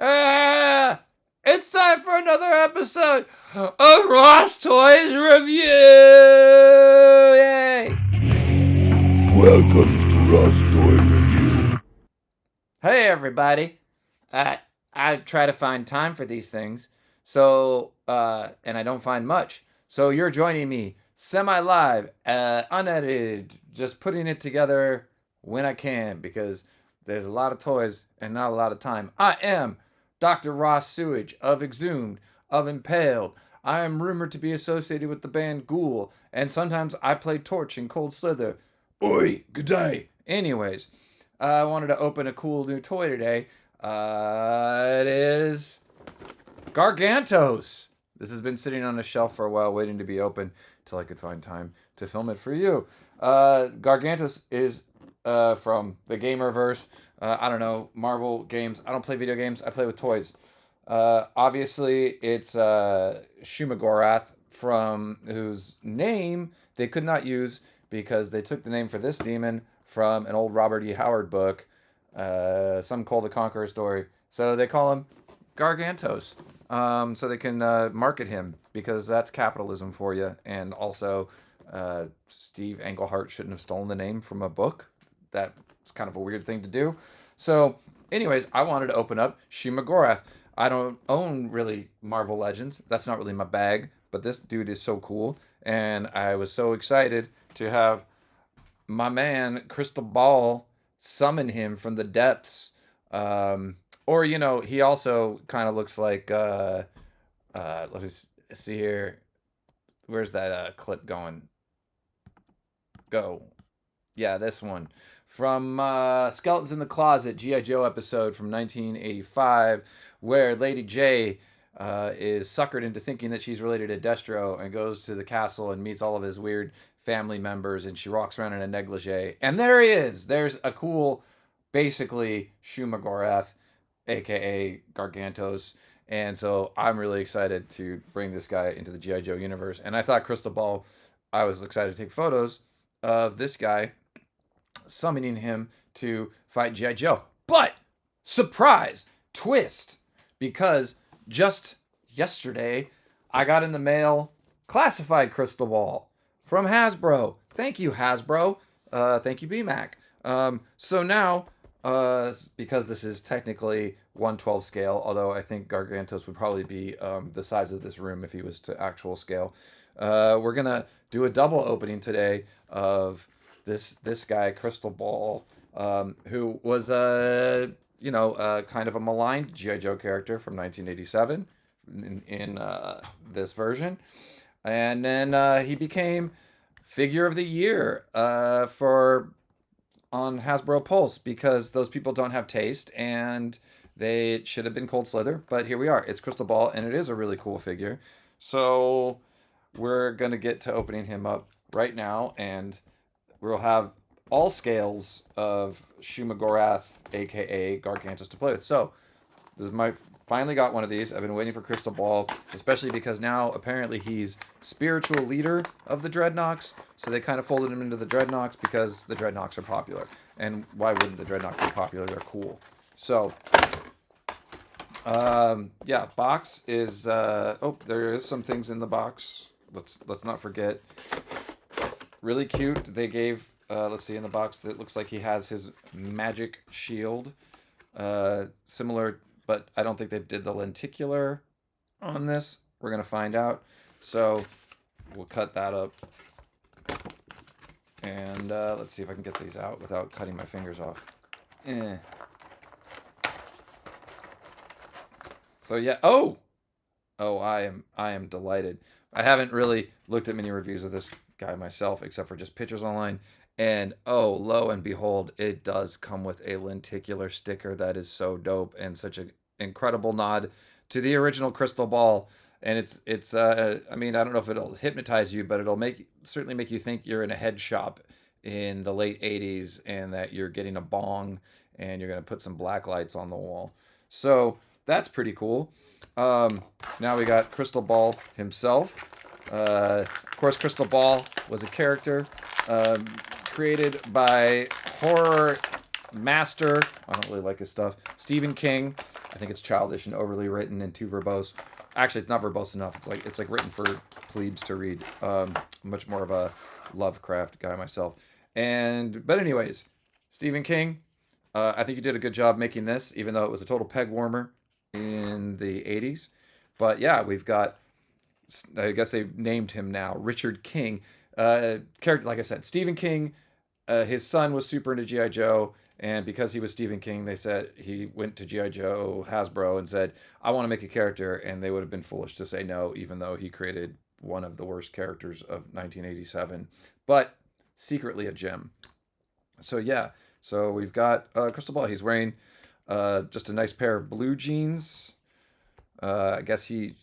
It's time for another episode of Ross Toys Review! Yay! Welcome to Ross Toy Review. Hey, everybody. I try to find time for these things, so, and I don't find much. So you're joining me semi-live, unedited, just putting it together when I can because there's a lot of toys and not a lot of time. I am Dr. Ross Sewage of Exhumed, of Impaled. I am rumored to be associated with the band Ghoul, and sometimes I play Torch in Cold Slither. Oi, good day. Anyways, I wanted to open a cool new toy today. It is Gargantos. This has been sitting on a shelf for a while, waiting to be open until I could find time to film it for you. Gargantos is from the Gamerverse. I don't know, Marvel games. I don't play video games. I play with toys. Obviously, it's Shuma-Gorath, from whose name they could not use because they took the name for this demon from an old Robert E. Howard book, Some Call the Conqueror story. So they call him Gargantos, so they can market him because that's capitalism for you. And also, Steve Englehart shouldn't have stolen the name from a book. That's kind of a weird thing to do. So, anyways, I wanted to open up Shuma-Gorath. I don't own really Marvel Legends. That's not really my bag, but this dude is so cool. And I was so excited to have my man Crystal Ball summon him from the depths. Or, you know, he also kind of looks like, let me see here. Where's that clip going? Go. Yeah, this one. From Skeletons in the Closet, G.I. Joe episode from 1985, where Lady J is suckered into thinking that she's related to Destro and goes to the castle and meets all of his weird family members, and she walks around in a negligee. And there he is. There's a cool, basically, Shuma-Gorath, a.k.a. Gargantos. And so I'm really excited to bring this guy into the G.I. Joe universe. And I thought Crystal Ball, I was excited to take photos of this guy, summoning him to fight G.I. Joe. But, surprise, twist, because just yesterday, I got in the mail classified Crystal Ball from Hasbro. Thank you, Hasbro. Thank you, BMAC. So now, because this is technically 1/12 scale, although I think Gargantos would probably be the size of this room if he was to actual scale, we're going to do a double opening today of this guy, Crystal Ball, who was kind of a maligned G.I. Joe character from 1987 in this version. And then he became Figure of the Year on Hasbro Pulse because those people don't have taste and they should have been Cold Slither. But here we are. It's Crystal Ball, and it is a really cool figure. So we're going to get to opening him up right now, and we'll have all scales of Shuma-Gorath, a.k.a. Gargantos, to play with. So, this is finally got one of these. I've been waiting for Crystal Ball, especially because now apparently he's spiritual leader of the Dreadnoks. So they kind of folded him into the Dreadnoks because the Dreadnoks are popular. And why wouldn't the Dreadnoks be popular? They're cool. So, yeah, box is, there is some things in the box. Let's not forget. Really cute. They gave, let's see, in the box that looks like he has his magic shield. Similar, but I don't think they did the lenticular on this. We're going to find out. So we'll cut that up. And let's see if I can get these out without cutting my fingers off. So yeah. Oh, I am delighted. I haven't really looked at many reviews of this guy myself, except for just pictures online. And oh, lo and behold, it does come with a lenticular sticker that is so dope and such an incredible nod to the original Crystal Ball. And it's I mean, I don't know if it'll hypnotize you, but it'll certainly make you think you're in a head shop in the late 80s and that you're getting a bong and you're going to put some black lights on the wall. So that's pretty cool. Now we got Crystal Ball himself. Of course, Crystal Ball was a character created by horror master. I don't really like his stuff. Stephen King. I think it's childish and overly written and too verbose. Actually, it's not verbose enough. It's like written for plebes to read. Much more of a Lovecraft guy myself. But anyways, Stephen King. I think you did a good job making this, even though it was a total peg warmer in the 80s. But yeah, we've got, I guess they've named him now, Richard King. Character, like I said, Stephen King. His son was super into G.I. Joe, and because he was Stephen King, they said he went to G.I. Joe Hasbro and said, I want to make a character, and they would have been foolish to say no, even though he created one of the worst characters of 1987, but secretly a gem. So yeah, so we've got Crystal Ball. He's wearing just a nice pair of blue jeans. I guess he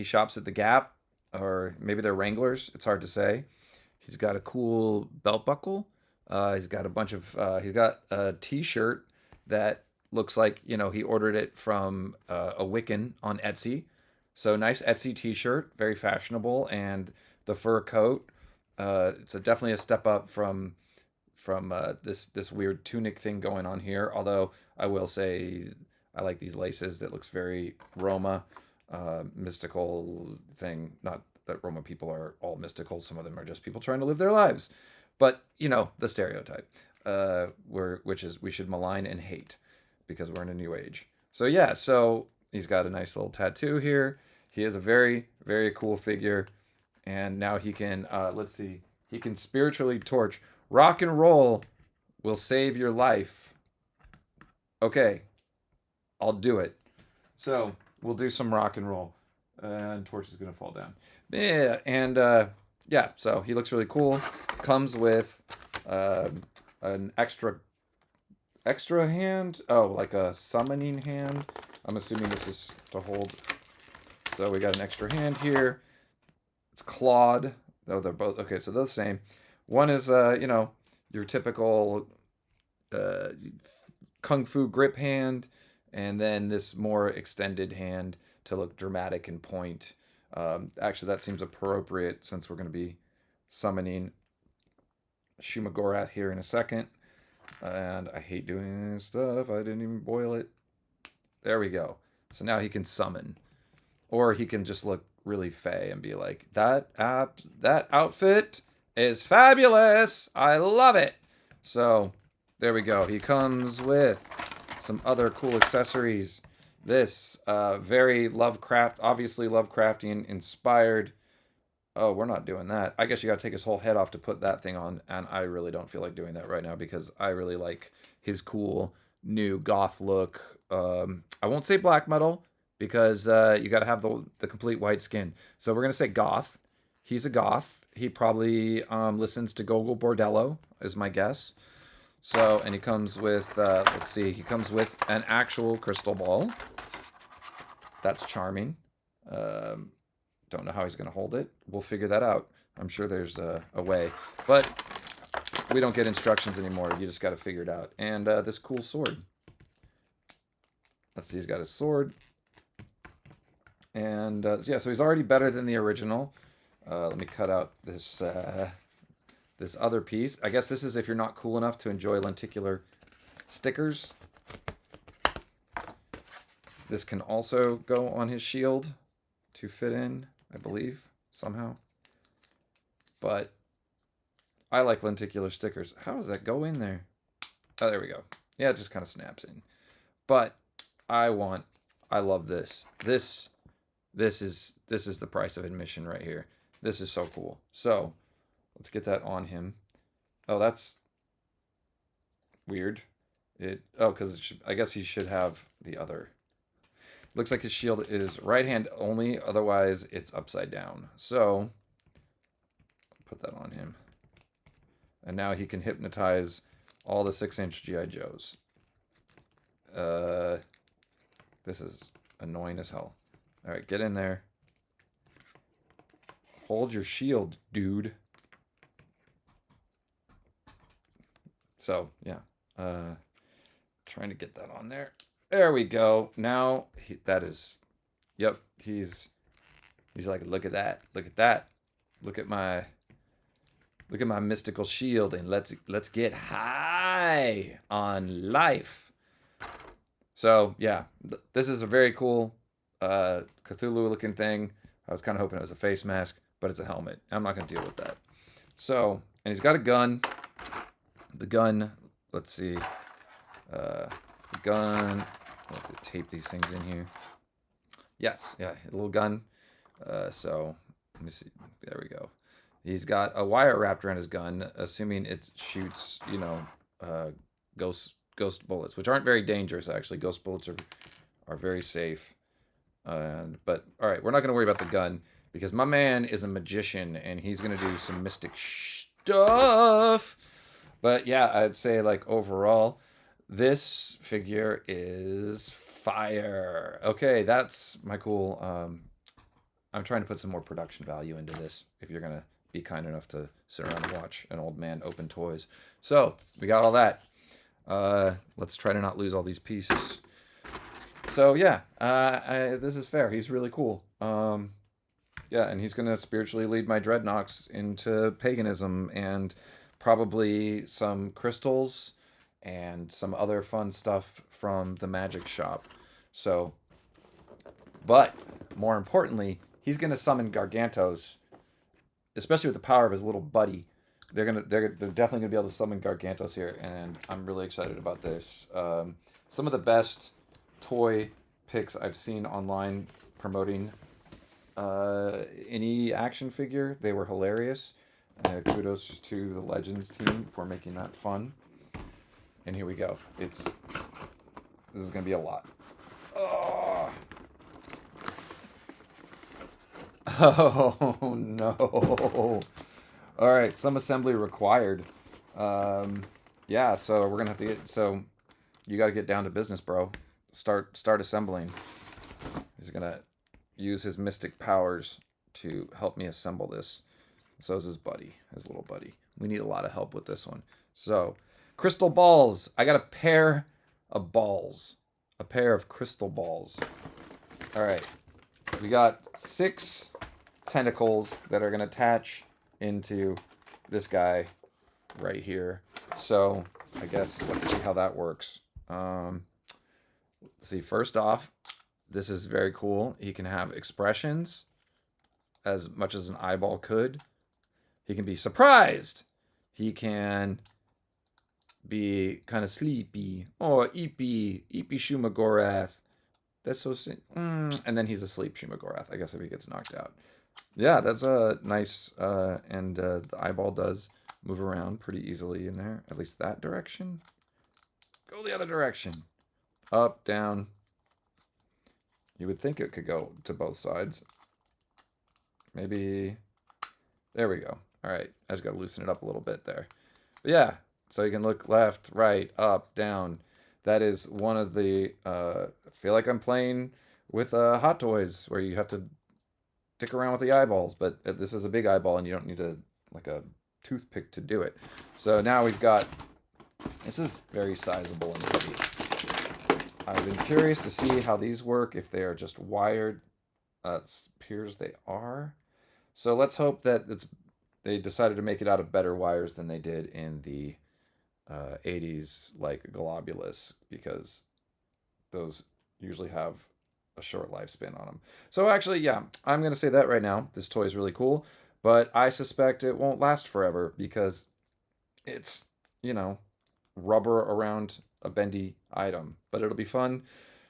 shops at the Gap, or maybe they're Wranglers. It's hard to say. He's got a cool belt buckle. He's got he's got a T-shirt that looks like he ordered it from a Wiccan on Etsy. So nice Etsy T-shirt, very fashionable, and the fur coat. It's definitely a step up from this weird tunic thing going on here. Although I will say I like these laces. That looks very Roma, mystical thing. Not that Roma people are all mystical. Some of them are just people trying to live their lives. But the stereotype, which is we should malign and hate because we're in a new age. So yeah, so he's got a nice little tattoo here. He is a very, very cool figure, and now he can let's see, he can spiritually torch. Rock and roll will save your life. Okay, I'll do it. So we'll do some rock and roll. And torch is gonna fall down. Yeah, and yeah, so he looks really cool. Comes with an extra hand. Oh, like a summoning hand. I'm assuming this is to hold. So we got an extra hand here. It's clawed. Oh, they're both okay. So they're the same. One is your typical kung fu grip hand, and then this more extended hand to look dramatic and point. Actually, that seems appropriate since we're going to be summoning Shuma-Gorath here in a second. And I hate doing this stuff. I didn't even boil it. There we go. So now he can summon. Or he can just look really fey and be like, that outfit is fabulous. I love it. So there we go. He comes with some other cool accessories. This very obviously Lovecraftian inspired. Oh, we're not doing that. I guess you got to take his whole head off to put that thing on, and I really don't feel like doing that right now because I really like his cool new goth look. I won't say black metal because you got to have the complete white skin. So we're gonna say goth. He's a goth. He probably listens to Gogol Bordello, is my guess. So, and he comes with, let's see, he comes with an actual crystal ball. That's charming. Don't know how he's going to hold it. We'll figure that out. I'm sure there's a way. But we don't get instructions anymore. You just got to figure it out. And this cool sword. Let's see, he's got his sword. And yeah, so he's already better than the original. Let me cut out this this other piece. I guess this is if you're not cool enough to enjoy lenticular stickers. This can also go on his shield to fit in, I believe, somehow. But I like lenticular stickers. How does that go in there? Oh, there we go. Yeah, it just kind of snaps in. But I love this. This is the price of admission right here. This is so cool. So let's get that on him. Oh, that's weird. Because I guess he should have the other. Looks like his shield is right hand only, otherwise it's upside down. So put that on him. And now he can hypnotize all the 6-inch G.I. Joes. This is annoying as hell. All right, get in there. Hold your shield, dude. So, yeah. Trying to get that on there. There we go. Now, yep, he's like, look at that. Look at that. Look at my mystical shield, and let's get high. high on life. So, yeah, this is a very cool Cthulhu-looking thing. I was kind of hoping it was a face mask, but it's a helmet. I'm not going to deal with that. So, and he's got a gun. The gun, let's see. The gun, I'll have to tape these things in here. Yes, yeah, a little gun. So, let me see. There we go. He's got a wire wrapped around his gun, assuming it shoots, ghost bullets, which aren't very dangerous, actually. Ghost bullets are very safe. But, all right, we're not going to worry about the gun, because my man is a magician, and he's going to do some mystic stuff. But, yeah, I'd say, like, overall, this figure is fire. Okay, that's my cool... I'm trying to put some more production value into this, if you're going to be kind enough to sit around and watch an old man open toys. So, we got all that. Let's try to not lose all these pieces. So, yeah, this is fair. He's really cool. Yeah, and he's going to spiritually lead my Dreadnoks into paganism and probably some crystals and some other fun stuff from the magic shop. So, but more importantly, he's going to summon Gargantos, especially with the power of his little buddy. They're definitely gonna be able to summon Gargantos here, and I'm really excited about this. Some of the best toy pics I've seen online promoting any action figure. They were hilarious. Kudos to the Legends team for making that fun. And here we go. This is gonna be a lot. Oh. Oh no. All right, some assembly required. Yeah, so we're gonna have to you got to get down to business, bro. Start assembling. He's gonna use his mystic powers to help me assemble this. So is his little buddy. We need a lot of help with this one. So, crystal balls. I got a pair of balls. A pair of crystal balls. All right. We got 6 tentacles that are going to attach into this guy right here. So, I guess let's see how that works. Let's see, first off, this is very cool. He can have expressions as much as an eyeball could. He can be surprised. He can be kind of sleepy. Oh, eepy Shuma-Gorath. That's so and then he's asleep, Shuma-Gorath, I guess, if he gets knocked out. Yeah, that's a nice, and the eyeball does move around pretty easily in there. At least that direction. Go the other direction. Up, down. You would think it could go to both sides. Maybe. There we go. All right. I just got to loosen it up a little bit there. But yeah. So you can look left, right, up, down. That is one of the... I feel like I'm playing with Hot Toys where you have to dick around with the eyeballs. But this is a big eyeball and you don't need a toothpick to do it. So now we've got... This is very sizable and heavy. I've been curious to see how these work, if they are just wired. It appears they are. So let's hope that they decided to make it out of better wires than they did in the 80s, like Globulus, because those usually have a short lifespan on them. So actually, yeah, I'm going to say that right now. This toy is really cool, but I suspect it won't last forever because it's, rubber around a bendy item. But it'll be fun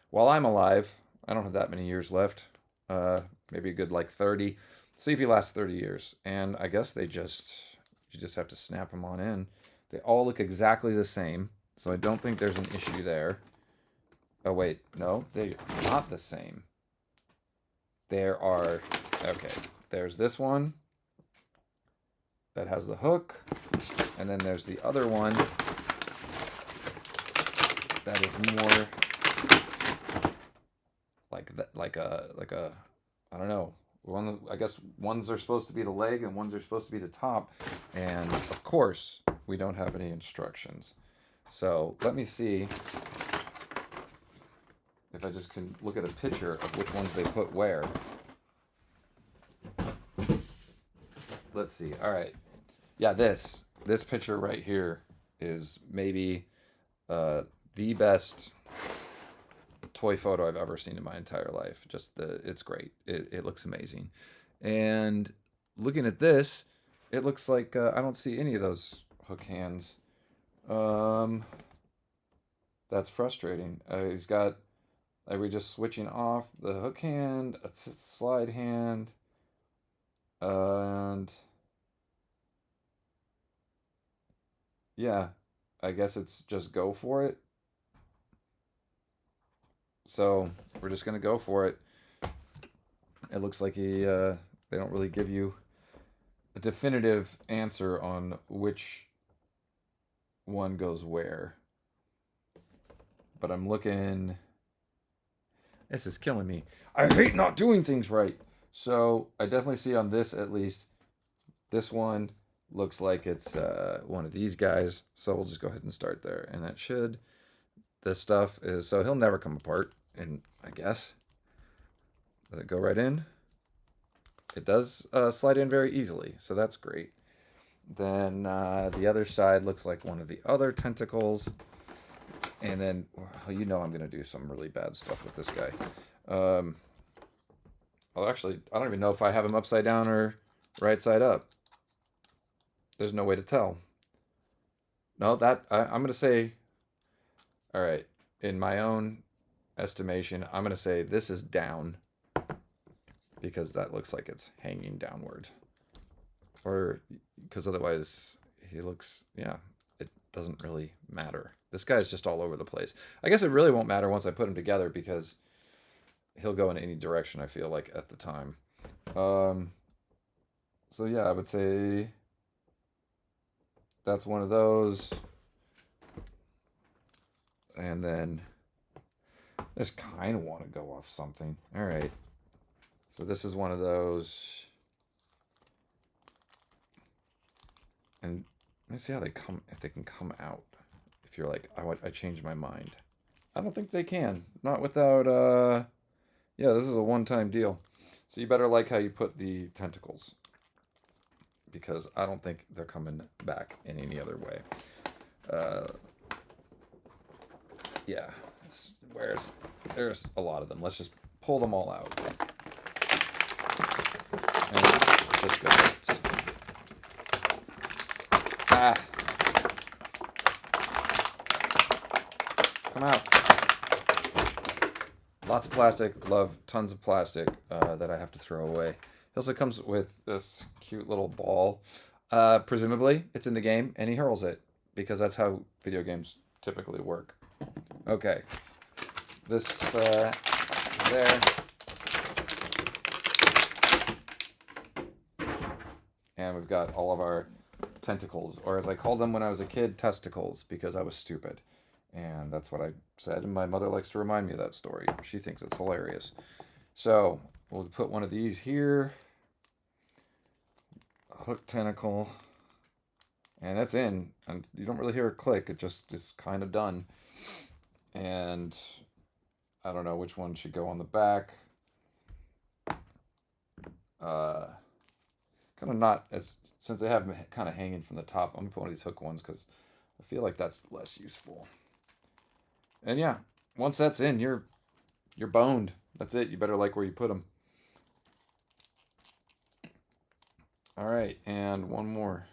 while I'm alive. I don't have that many years left. Maybe a good 30. See if he lasts 30 years. And I guess you just have to snap them on in. They all look exactly the same, so I don't think there's an issue there. Oh wait, no, they're not the same. Okay, there's this one that has the hook, and then there's the other one that is more like a I don't know. I guess ones are supposed to be the leg and ones are supposed to be the top. And of course, we don't have any instructions. So let me see if I just can look at a picture of which ones they put where. Let's see. All right. Yeah, this picture right here is maybe the best toy photo I've ever seen in my entire life. It's great. It looks amazing. And looking at this, it looks like I don't see any of those hook hands. That's frustrating. He's got. Are we just switching off the hook hand, a slide hand, and yeah, I guess it's just go for it. So we're just gonna go for it. It looks like they don't really give you a definitive answer on which one goes where. But I'm looking. This is killing me. I hate not doing things right. So I definitely see on this at least. This one looks like it's one of these guys. So we'll just go ahead and start there. And that should. This stuff is so he'll never come apart. And I guess. Does it go right in? It does slide in very easily. So that's great. Then the other side looks like one of the other tentacles. And then, well, you know I'm going to do some really bad stuff with this guy. Well, actually, I don't even know if I have him upside down or right side up. There's no way to tell. No, I'm going to say, all right, in my own estimation, I'm going to say this is down because that looks like it's hanging downward. Or because otherwise he looks, yeah, it doesn't really matter. This guy's just all over the place. I guess it really won't matter once I put him together because he'll go in any direction, I feel like, at the time. So yeah, I would say that's one of those. And then I just kind of want to go off something. All right. So this is one of those. And let's see how they come, if they can come out. If you're like, I changed my mind. I don't think they can. Not without, yeah, this is a one-time deal. So you better like how you put the tentacles. Because I don't think they're coming back in any other way. Yeah, there's a lot of them. Let's just pull them all out. And just go nuts. Ah. Come out. Lots of plastic. Love tons of plastic that I have to throw away. It also comes with this cute little ball. Presumably, it's in the game, and he hurls it. Because that's how video games typically work. Okay. This there. And we've got all of our tentacles, or as I called them when I was a kid, testicles, because I was stupid. And that's what I said, and my mother likes to remind me of that story. She thinks it's hilarious. So, we'll put one of these here. A hook tentacle. And that's in. And you don't really hear a click, it just is kind of done. And I don't know which one should go on the back. Kind of not as, since they have them kind of hanging from the top, I'm going to put one of these hook ones because I feel like that's less useful. And yeah, once that's in, you're boned. That's it. You better like where you put them. All right, and one more.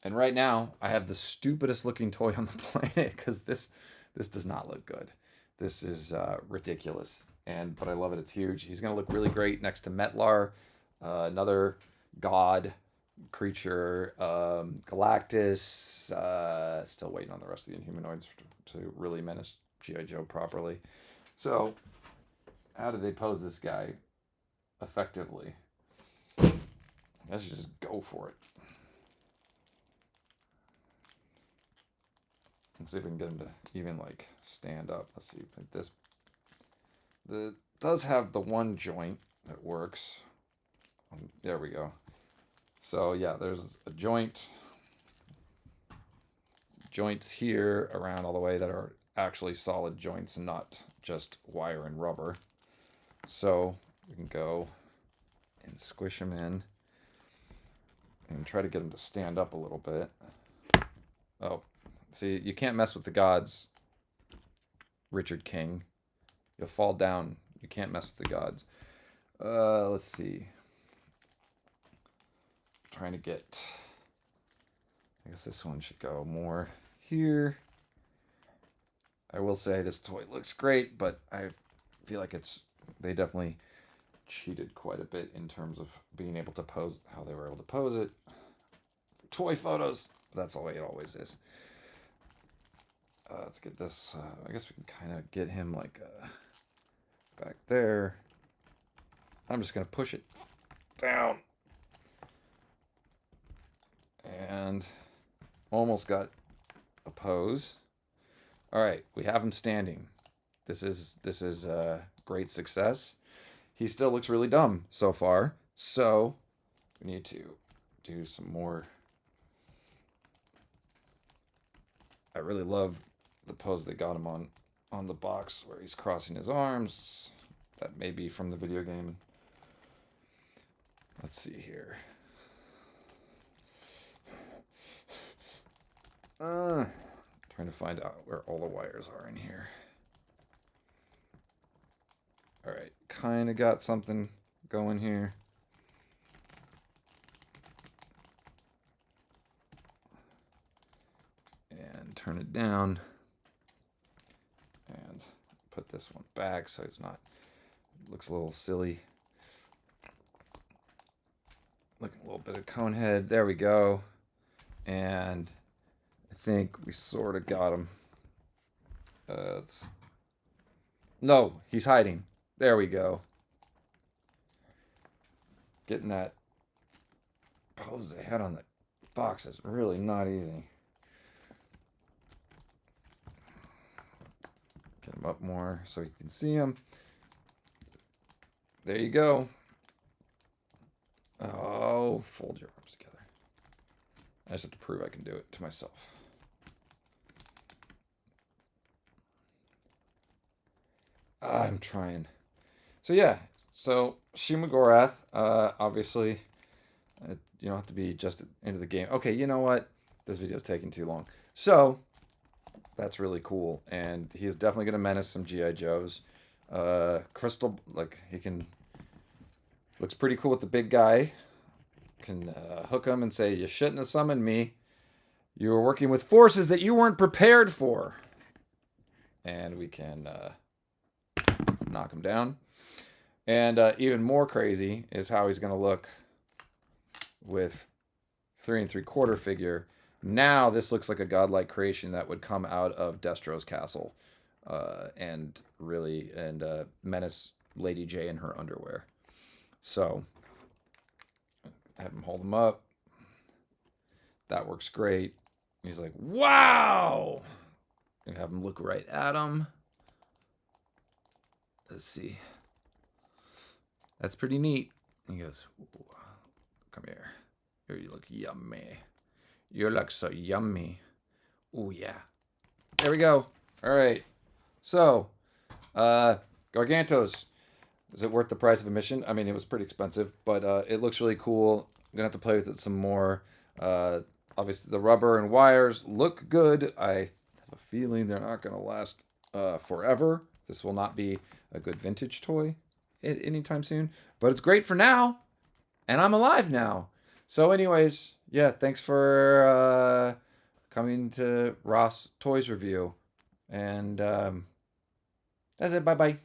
And right now, I have the stupidest looking toy on the planet because this does not look good. This is ridiculous. But I love it. It's huge. He's going to look really great next to Metlar, another god creature, Galactus. Still waiting on the rest of the Inhumanoids to really menace G.I. Joe properly. So, how do they pose this guy effectively? Let's just go for it. Let's see if we can get him to even like stand up. Let's see, like this. Does have the one joint that works. There we go. So yeah, there's a joints here around all the way that are actually solid joints and not just wire and rubber. So we can go and squish them in and try to get them to stand up a little bit. Oh, see, you can't mess with the gods, Richard King. You'll fall down. You can't mess with the gods. Let's see. Trying to get... I guess this one should go more here. I will say this toy looks great, but I feel like they definitely cheated quite a bit in terms of being able to pose, how they were able to pose it. Toy photos, that's the way it always is. Let's get this, I guess we can kind of get him like back there. I'm just going to push it down. And almost got a pose. All right, we have him standing. This is a great success. He still looks really dumb so far, so we need to do some more. I really love the pose they got him on the box where he's crossing his arms. That may be from the video game. Let's see here. Trying to find out where all the wires are in here. All right, kind of got something going here. And turn it down. And put this one back so it's not, looks a little silly. Look, a little bit of cone head. There we go. And I think we sort of got him. No, he's hiding. There we go. Getting that pose they had on the box is really not easy. Get him up more so you can see him. There you go. Oh, fold your arms together. I just have to prove I can do it to myself. I'm trying. So yeah, so Shuma-Gorath, obviously, you don't have to be just into the game. Okay, you know what? This video's taking too long. So, that's really cool. And he's definitely going to menace some G.I. Joes. Crystal, like, looks pretty cool with the big guy. Can hook him and say, you shouldn't have summoned me. You were working with forces that you weren't prepared for. And we can knock him down. And even more crazy is how he's going to look with 3 3/4 figure. Now this looks like a godlike creation that would come out of Destro's castle and menace Lady J in her underwear. So have him hold him up. That works great. He's like, wow! And have him look right at him. Let's see. That's pretty neat. He goes, come here. Here, you look yummy. You look so yummy. Oh, yeah. There we go. All right. So, Gargantos. Is it worth the price of admission? I mean, it was pretty expensive, but it looks really cool. I'm going to have to play with it some more. Obviously, the rubber and wires look good. I have a feeling they're not going to last forever. This will not be a good vintage toy anytime soon, but it's great for now, and I'm alive now. So anyways, yeah, thanks for coming to Ross Toys Review, and that's it. Bye-bye.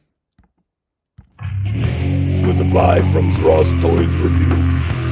Goodbye from Ross Toys Review.